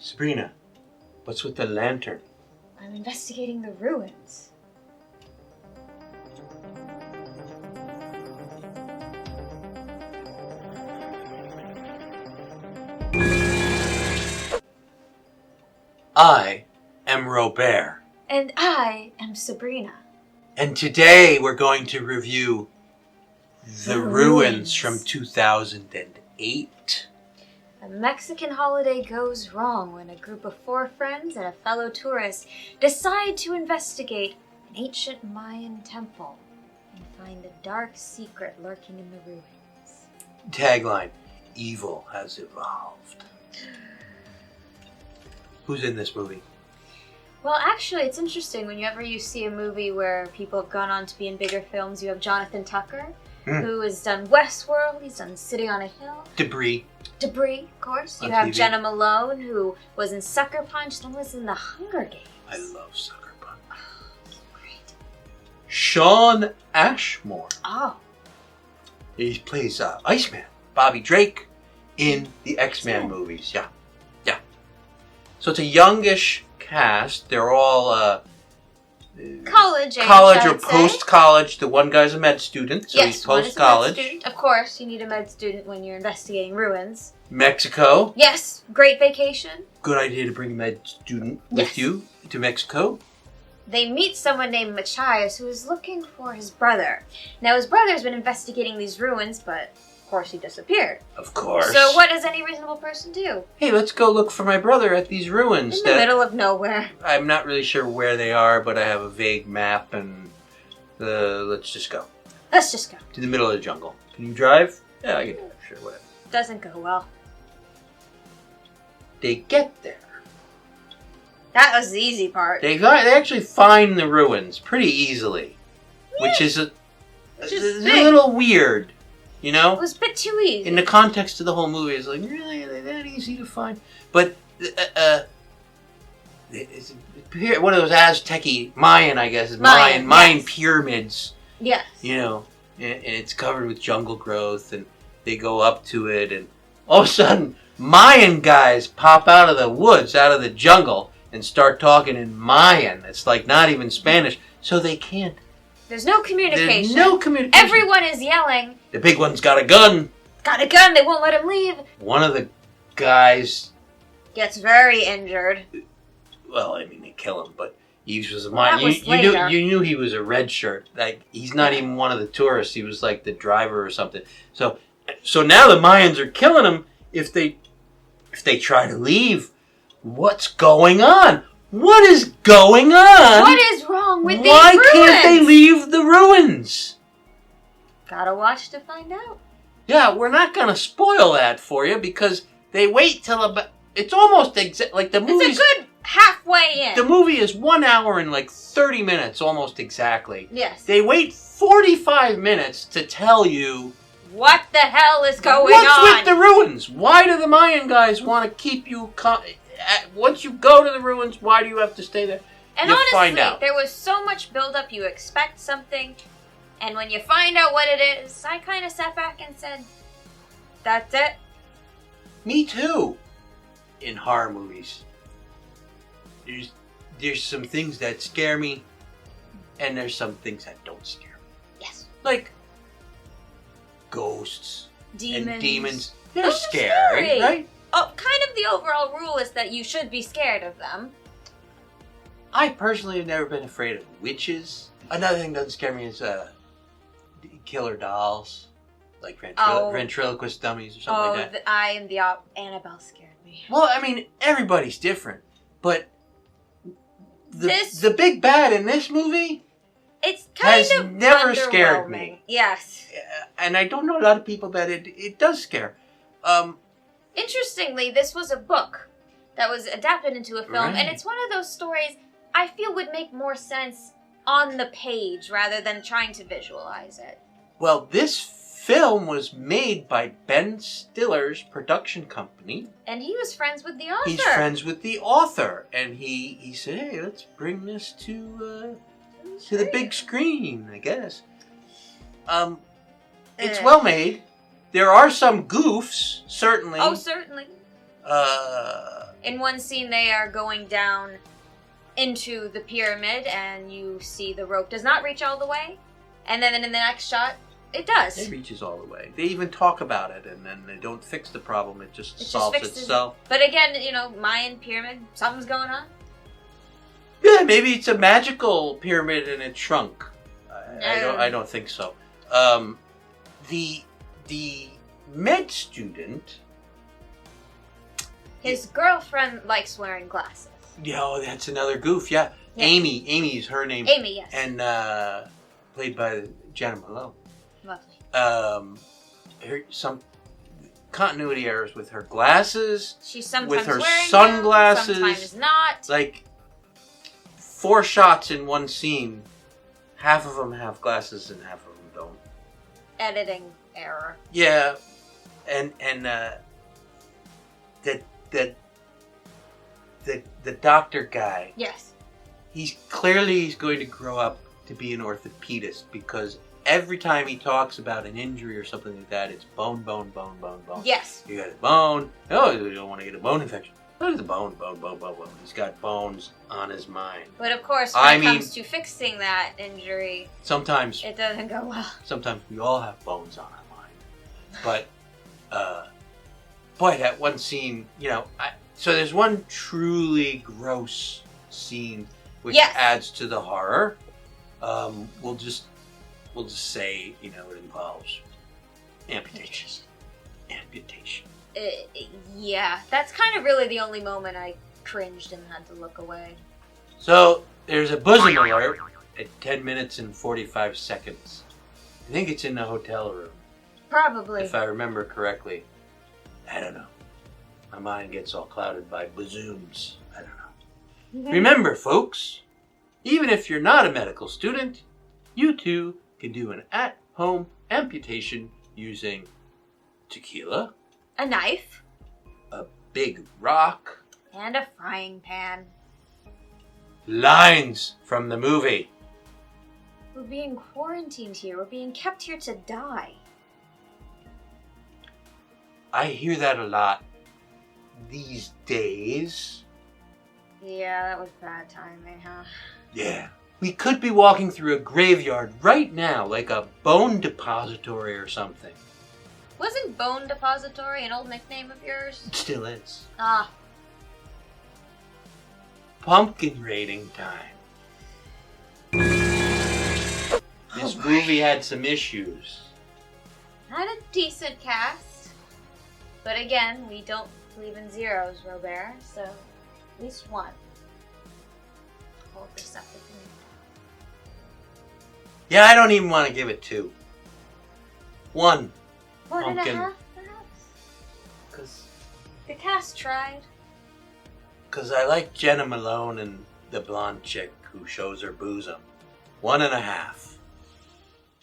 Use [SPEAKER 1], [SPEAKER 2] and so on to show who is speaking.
[SPEAKER 1] Sabrina, what's with the lantern?
[SPEAKER 2] I'm investigating the ruins.
[SPEAKER 1] I am Robert.
[SPEAKER 2] And I am Sabrina.
[SPEAKER 1] And today we're going to review The Ruins from 2008.
[SPEAKER 2] A Mexican holiday goes wrong when a group of 4 friends and a fellow tourist decide to investigate an ancient Mayan temple and find a dark secret lurking in the ruins.
[SPEAKER 1] Tagline, evil has evolved. Who's in this movie?
[SPEAKER 2] Well, actually, it's interesting. Whenever you see a movie where people have gone on to be in bigger films, you have Jonathan Tucker, who has done Westworld. He's done City on a Hill.
[SPEAKER 1] Debris,
[SPEAKER 2] of course. You
[SPEAKER 1] on
[SPEAKER 2] have
[SPEAKER 1] TV.
[SPEAKER 2] Jenna Malone, who was in Sucker Punch, then was in The Hunger Games.
[SPEAKER 1] I love Sucker Punch.
[SPEAKER 2] Oh, great.
[SPEAKER 1] Sean Ashmore.
[SPEAKER 2] Oh.
[SPEAKER 1] He plays Iceman, Bobby Drake, in the X-Men movies. Yeah. So it's a youngish cast. They're all
[SPEAKER 2] College age,
[SPEAKER 1] or post-college. The one guy's a med student, so he's post-college.
[SPEAKER 2] Of course, you need a med student when you're investigating ruins.
[SPEAKER 1] Mexico.
[SPEAKER 2] Yes, great vacation.
[SPEAKER 1] Good idea to bring a med student with you to Mexico.
[SPEAKER 2] They meet someone named Machias who is looking for his brother. Now, his brother's been investigating these ruins, but of course he disappeared.
[SPEAKER 1] Of course.
[SPEAKER 2] So what does any reasonable person do?
[SPEAKER 1] Hey, let's go look for my brother at these ruins.
[SPEAKER 2] In the middle of nowhere.
[SPEAKER 1] I'm not really sure where they are, but I have a vague map, and let's just go.
[SPEAKER 2] Let's just go.
[SPEAKER 1] To the middle of the jungle. Can you drive? Yeah, I can do it. Sure, whatever.
[SPEAKER 2] Doesn't go well.
[SPEAKER 1] They get there.
[SPEAKER 2] That was the easy part.
[SPEAKER 1] They actually find the ruins pretty easily, which is a little weird, you know?
[SPEAKER 2] It was a bit too easy.
[SPEAKER 1] In the context of the whole movie, it's like, really? Are they that easy to find? But it's one of those Aztec-y, Mayan, I guess, Mayan pyramids.
[SPEAKER 2] Yes.
[SPEAKER 1] You know, and it's covered with jungle growth, and they go up to it, and all of a sudden, Mayan guys pop out of the woods, out of the jungle, and start talking in Mayan. It's like not even Spanish, so they can't.
[SPEAKER 2] There's no communication. Everyone is yelling.
[SPEAKER 1] The big one's got a gun.
[SPEAKER 2] Got a gun. They won't let him leave.
[SPEAKER 1] One of the guys
[SPEAKER 2] gets very injured.
[SPEAKER 1] Well, I mean, they kill him, but he was a Mayan. You knew he was a red shirt. Like, he's not even one of the tourists. He was like the driver or something. So now the Mayans are killing him if they try to leave. What's going on? What is going on?
[SPEAKER 2] What is wrong with these ruins?
[SPEAKER 1] Why can't they leave the ruins?
[SPEAKER 2] Gotta watch to find out.
[SPEAKER 1] Yeah, we're not gonna spoil that for you because they wait till about. It's almost like the movie.
[SPEAKER 2] It's a good halfway in.
[SPEAKER 1] The movie is 1 hour and like 30 minutes, almost exactly.
[SPEAKER 2] Yes.
[SPEAKER 1] They wait 45 minutes to tell you.
[SPEAKER 2] What the hell is going on?
[SPEAKER 1] What's with the ruins? Why do the Mayan guys want to keep you... Once you go to the ruins, why do you have to stay there?
[SPEAKER 2] And
[SPEAKER 1] You'll
[SPEAKER 2] honestly,
[SPEAKER 1] find out.
[SPEAKER 2] There was so much build-up. You expect something, and when you find out what it is, I kind of sat back and said, that's it.
[SPEAKER 1] Me too. In horror movies, there's some things that scare me, and there's some things that don't scare me.
[SPEAKER 2] Yes.
[SPEAKER 1] Like ghosts
[SPEAKER 2] Demons.
[SPEAKER 1] and demons. They're scary, right?
[SPEAKER 2] Oh, kind of the overall rule is that you should be scared of them.
[SPEAKER 1] I personally have never been afraid of witches. Another thing that doesn't scare me is killer dolls, like ventriloquist dummies or something like that.
[SPEAKER 2] Annabelle scared me.
[SPEAKER 1] Well, I mean, everybody's different, but the big bad in this movie
[SPEAKER 2] it's kind
[SPEAKER 1] has
[SPEAKER 2] of
[SPEAKER 1] never scared me.
[SPEAKER 2] Yes.
[SPEAKER 1] And I don't know a lot of people that it does scare.
[SPEAKER 2] Interestingly, this was a book that was adapted into a film, and it's one of those stories I feel would make more sense on the page rather than trying to visualize it.
[SPEAKER 1] Well, this film was made by Ben Stiller's production company.
[SPEAKER 2] And he was friends with the author.
[SPEAKER 1] He's friends with the author, and he said, hey, let's bring this to the big screen, I guess. It's well made. There are some goofs, certainly.
[SPEAKER 2] Oh, certainly. In one scene, they are going down into the pyramid, and you see the rope does not reach all the way. And then in the next shot, it does.
[SPEAKER 1] It reaches all the way. They even talk about it, and then they don't fix the problem. It just solves itself.
[SPEAKER 2] But again, Mayan pyramid, something's going on.
[SPEAKER 1] Yeah, maybe it's a magical pyramid and it shrunk. I don't think so. The med student.
[SPEAKER 2] His girlfriend likes wearing glasses.
[SPEAKER 1] Yeah, that's another goof. Yeah, Amy. Amy is her name.
[SPEAKER 2] Amy, yes.
[SPEAKER 1] And played by Jenna Malone.
[SPEAKER 2] Lovely.
[SPEAKER 1] Some continuity errors with her glasses.
[SPEAKER 2] She's sometimes
[SPEAKER 1] with her
[SPEAKER 2] wearing
[SPEAKER 1] sunglasses.
[SPEAKER 2] Them, sometimes not.
[SPEAKER 1] Like 4 shots in one scene. Half of them have glasses and half of them don't.
[SPEAKER 2] Editing error.
[SPEAKER 1] Yeah, and the doctor guy.
[SPEAKER 2] Yes.
[SPEAKER 1] He's going to grow up to be an orthopedist because every time he talks about an injury or something like that, it's bone, bone, bone, bone, bone.
[SPEAKER 2] Yes.
[SPEAKER 1] You got a bone. Oh, you don't want to get a bone infection. What is a bone, bone, bone, bone, bone? He's got bones on his mind.
[SPEAKER 2] But of course, when it comes to fixing that injury,
[SPEAKER 1] sometimes
[SPEAKER 2] it doesn't go well.
[SPEAKER 1] Sometimes we all have bones on our mind. But, boy, that one scene, so there's one truly gross scene which adds to the horror. We'll just say, it involves amputation.
[SPEAKER 2] Yeah, that's kind of really the only moment I cringed and had to look away.
[SPEAKER 1] So, there's a bosom alert at 10 minutes and 45 seconds. I think it's in the hotel room.
[SPEAKER 2] Probably.
[SPEAKER 1] If I remember correctly. I don't know. My mind gets all clouded by bazooms. I don't know. Remember, folks, even if you're not a medical student, you too can do an at-home amputation using tequila,
[SPEAKER 2] a knife,
[SPEAKER 1] a big rock,
[SPEAKER 2] and a frying pan.
[SPEAKER 1] Lines from the movie.
[SPEAKER 2] We're being quarantined here. We're being kept here to die.
[SPEAKER 1] I hear that a lot these days.
[SPEAKER 2] Yeah, that was bad timing, huh?
[SPEAKER 1] Yeah. We could be walking through a graveyard right now, like a bone depository or something.
[SPEAKER 2] Wasn't Bone Depository an old nickname of yours?
[SPEAKER 1] It still is.
[SPEAKER 2] Ah.
[SPEAKER 1] Pumpkin rating time. This movie had some issues.
[SPEAKER 2] Had a decent cast. But again, we don't believe in zeros, Robert, so at least one. Hold this up with me.
[SPEAKER 1] Yeah, I don't even want to give it 2. 1.
[SPEAKER 2] 1.5,
[SPEAKER 1] Pumpkin.
[SPEAKER 2] perhaps?
[SPEAKER 1] Because
[SPEAKER 2] the cast tried.
[SPEAKER 1] Because I like Jenna Malone and the blonde chick who shows her bosom. 1.5.